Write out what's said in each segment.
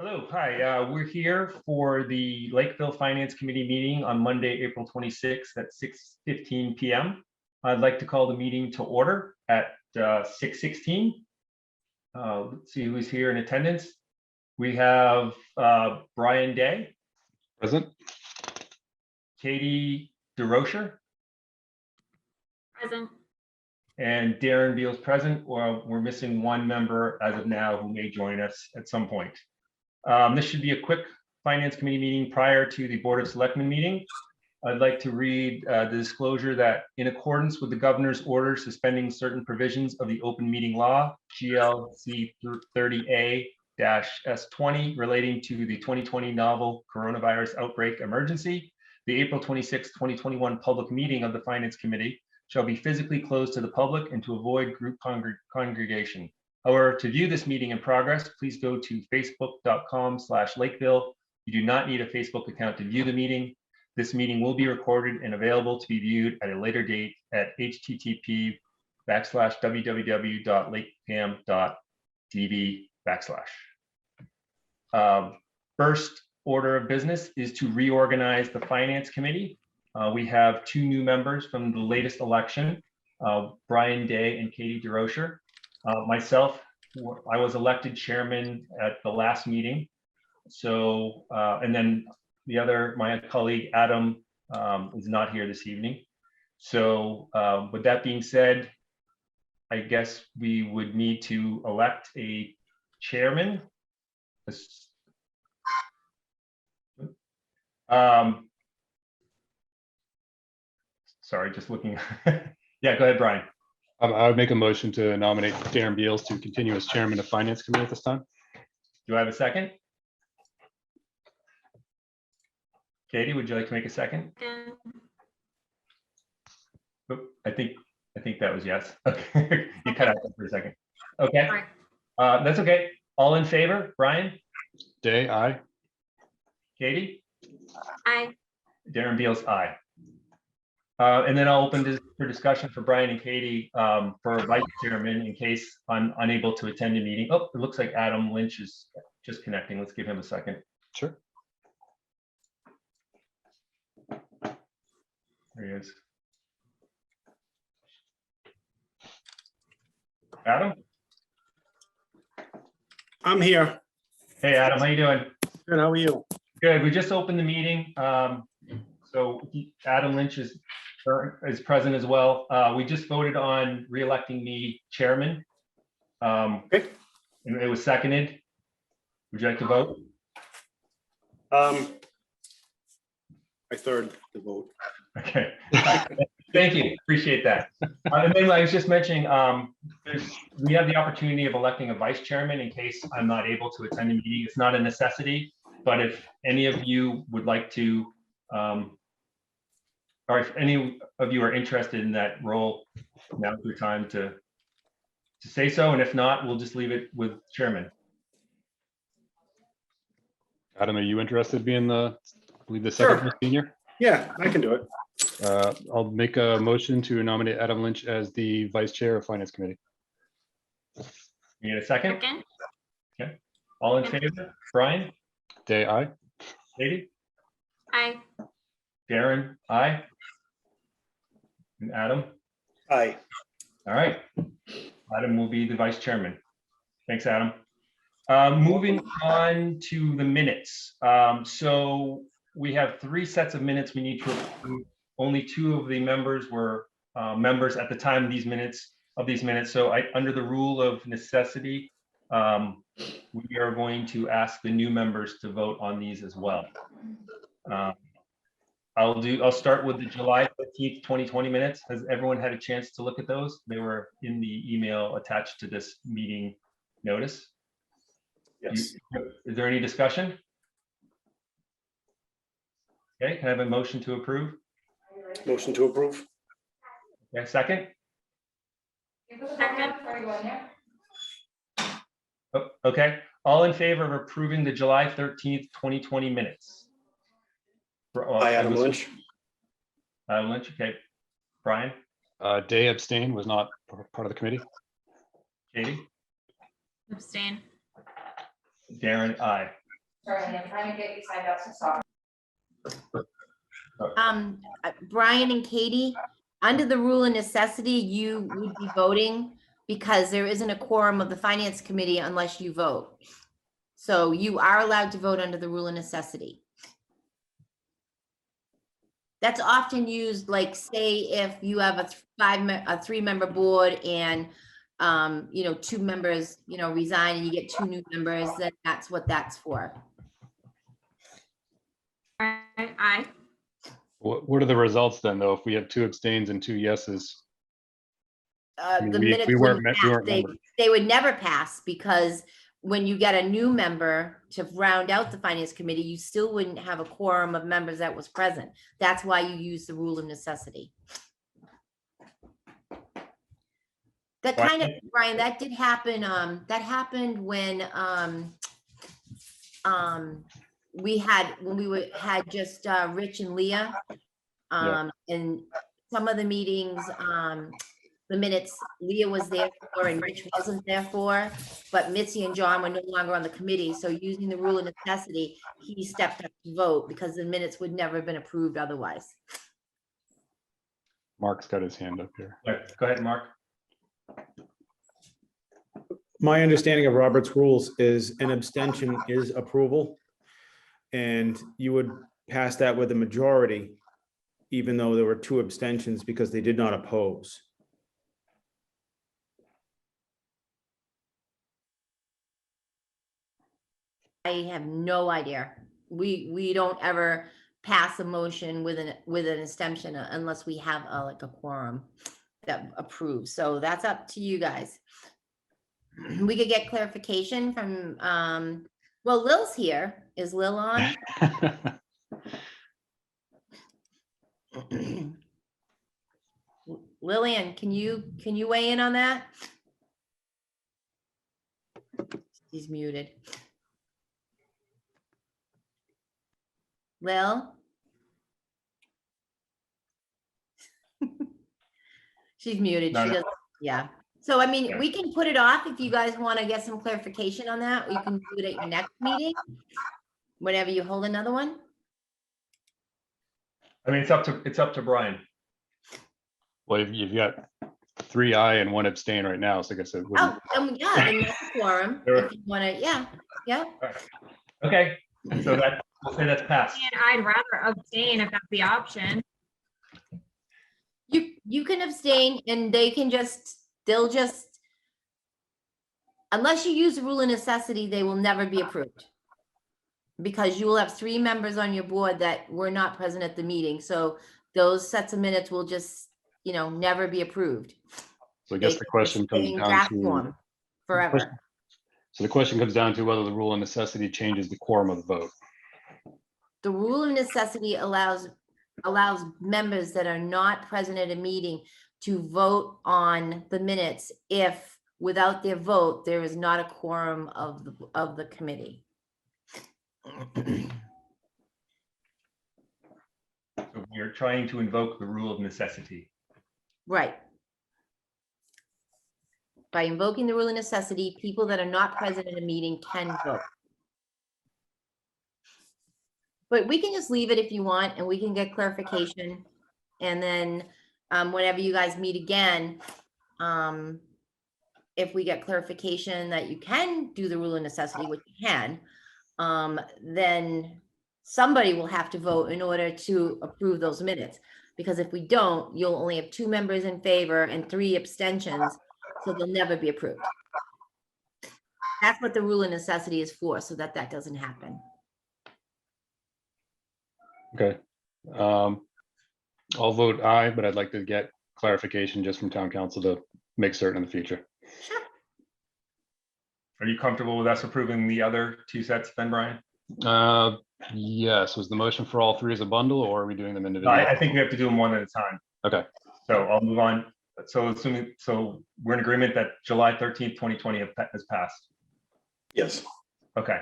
Hello, hi. We're here for the Lakeville Finance Committee meeting on Monday, April 26th at 6:15 p.m. I'd like to call the meeting to order at 6:16. Let's see who's here in attendance. We have Brian Day. Present. Katie DeRocher. Present. And Darren Beals present. We're missing one member as of now who may join us at some point. This should be a quick Finance Committee meeting prior to the Board of Selectmen meeting. I'd like to read the disclosure that in accordance with the governor's order suspending certain provisions of the open meeting law, GLC 30A-S20 relating to the 2020 novel coronavirus outbreak emergency, the April 26, 2021 public meeting of the Finance Committee shall be physically closed to the public and to avoid group congregation. However, to view this meeting in progress, please go to facebook.com/Lakeville. You do not need a Facebook account to view the meeting. This meeting will be recorded and available to be viewed at a later date at http://www.lakecam.tv/. First order of business is to reorganize the Finance Committee. We have two new members from the latest election, Brian Day and Katie DeRocher. Myself, I was elected chairman at the last meeting. So, and then my colleague Adam is not here this evening. So with that being said, I guess we would need to elect a chairman. Sorry, just looking. Yeah, go ahead, Brian. I would make a motion to nominate Darren Beals to continue as chairman of Finance Committee at this time. Do I have a second? Katie, would you like to make a second? Oh, I think that was yes. Okay, you cut out for a second. Okay, that's okay. All in favor? Brian? Day, aye. Katie? Aye. Darren Beals, aye. And then I'll open this for discussion for Brian and Katie for vice chairman in case I'm unable to attend a meeting. Oh, it looks like Adam Lynch is just connecting. Let's give him a second. Sure. There he is. Adam? I'm here. Hey, Adam, how you doing? Good, how are you? Good. We just opened the meeting. So Adam Lynch is present as well. We just voted on re-electing me chairman. Okay. And it was seconded. Would you like to vote? I third the vote. Okay. Thank you. Appreciate that. And then I was just mentioning, we have the opportunity of electing a vice chairman in case I'm not able to attend the meeting. It's not a necessity, but if any of you would like to, or if any of you are interested in that role, now's your time to say so. And if not, we'll just leave it with chairman. Adam, are you interested in being I believe the second Sure. senior? Yeah, I can do it. I'll make a motion to nominate Adam Lynch as the vice chair of Finance Committee. You need a second? Second. Okay. All in favor? Brian? Day, aye. Katie? Aye. Darren? Aye. And Adam? Aye. All right. Adam will be the vice chairman. Thanks, Adam. Moving on to the minutes. So we have 3 sets of minutes we need to approve. Only 2 of the members were members at the time of these minutes. So under the rule of necessity, we are going to ask the new members to vote on these as well. I'll start with the July 15th, 2020 minutes. Has everyone had a chance to look at those? They were in the email attached to this meeting notice. Yes. Is there any discussion? Okay, can I have a motion to approve? Motion to approve. Yeah, second? Second. Oh, okay, all in favor of approving the July 13th, 2020 minutes? Aye, Adam Lynch. Adam Lynch, okay. Brian? Day abstain, was not part of the committee. Katie? Abstain. Darren, aye. Sorry, I'm trying to get you signed up to stop. Brian and Katie, under the rule of necessity, you would be voting because there isn't a quorum of the finance committee unless you vote. So you are allowed to vote under the rule of necessity. That's often used, like, say if you have a 3-member board and you know, 2 members, you know, resign and you get 2 new members, then that's what that's for. Aye. What are the results then, though, if we have 2 abstains and 2 yeses? mean, The we minutes weren't wouldn't me- we pass. weren't They members. would never pass, because when you get a new member to round out the finance committee, you still wouldn't have a quorum of members that was present. That's why you use the rule of necessity. That Right. kind of, Brian, that did happen, that happened when we had just Rich and Leah. And some of the meetings, the minutes Leah was there for and Rich wasn't there for, but Mitzi and John were no longer on the committee. So using the rule of necessity, he stepped up to vote because the minutes would never have been approved otherwise. Mark's got his hand up here. Go ahead, Mark. My understanding of Robert's rules is an abstention is approval. And you would pass that with a majority, even though there were 2 abstentions because they did not oppose. I have no idea. We don't ever pass a motion with an abstention unless we have like a quorum that approves. So that's up to you guys. We could get clarification from, well, Lil's here. Is Lil on? Lillian, can you weigh in on that? He's muted. Lil? She's muted. No, She no. doesn't, yeah. So, I mean, Yeah. we can put it off if you guys want to get some clarification on that. We can do it at your next meeting, whenever you hold another one. I mean, it's up to Brian. Well, you've got 3 aye and 1 abstain right now, so I guess it wouldn't. Oh, yeah, then that's a quorum. Sure. If you want to, yeah. Okay, so that, we'll say that's passed. And I'd rather abstain if that's the option. You can abstain and they'll just, unless you use the rule of necessity, they will never be approved. Because you will have 3 members on your board that were not present at the meeting. So those sets of minutes will just, you know, never be approved. So I guess They the question stay comes in down draft to. form forever. So the question comes down to whether the rule of necessity changes the quorum of the vote. The rule of necessity allows members that are not present at a meeting to vote on the minutes if without their vote, there is not a quorum of the committee. So we're trying to invoke the rule of necessity. Right. By invoking the rule of necessity, people that are not present in a meeting can vote. But we can just leave it if you want, and we can get clarification. And then whenever you guys meet again, if we get clarification that you can do the rule of necessity, which you can, then somebody will have to vote in order to approve those minutes. Because if we don't, you'll only have 2 members in favor and 3 abstentions, so they'll never be approved. That's what the rule of necessity is for, so that doesn't happen. Okay. I'll vote aye, but I'd like to get clarification just from town council to make certain in the future. Sure. Are you comfortable with us approving the other 2 sets then, Brian? Yes, was the motion for all 3 as a bundle, or are we doing them individually? I think we have to do them one at a time. Okay. So I'll move on. So we're in agreement that July 13th, 2020 has passed. Yes. Okay.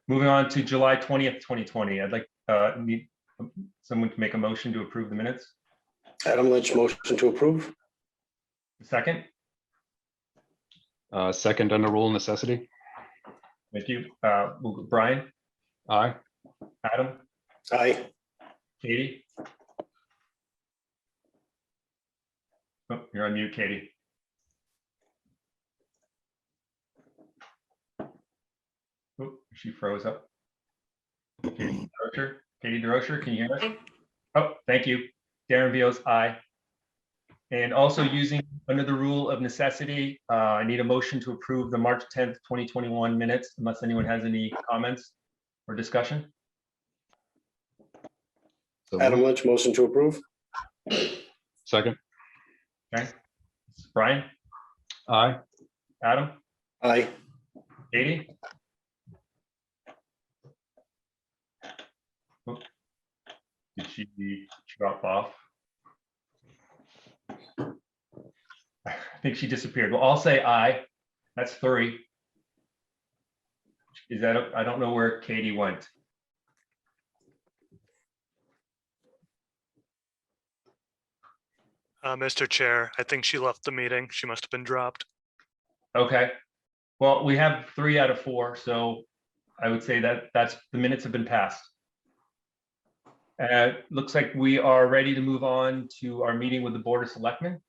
Moving on to July 20th, 2020. I'd like need someone to make a motion to approve the minutes. Adam Lynch, motion to approve. Second. Second under rule of necessity. Thank you. Brian, Aye. Adam, Aye. Katie? Oh, you're on mute, Katie. Oh, she froze up. Katie DeRocher, can you hear us? Aye. Oh, thank you. Darren Beals, aye. And also using under the rule of necessity, I need a motion to approve the March 10th, 2021 minutes unless anyone has any comments or discussion. So Adam moved. Lynch, motion to approve? Second. Okay. Brian, Aye. Adam, Aye. Katie? Oh, did she drop off? I think she disappeared. Well, I'll say aye. That's 3. Is that, I don't know where Katie went. Mr. Chair, I think she left the meeting. She must have been dropped. Okay. Well, we have 3 out of 4, so I would say that the minutes have been passed. Looks like we are ready to move on to our meeting with the Board of Selectmen.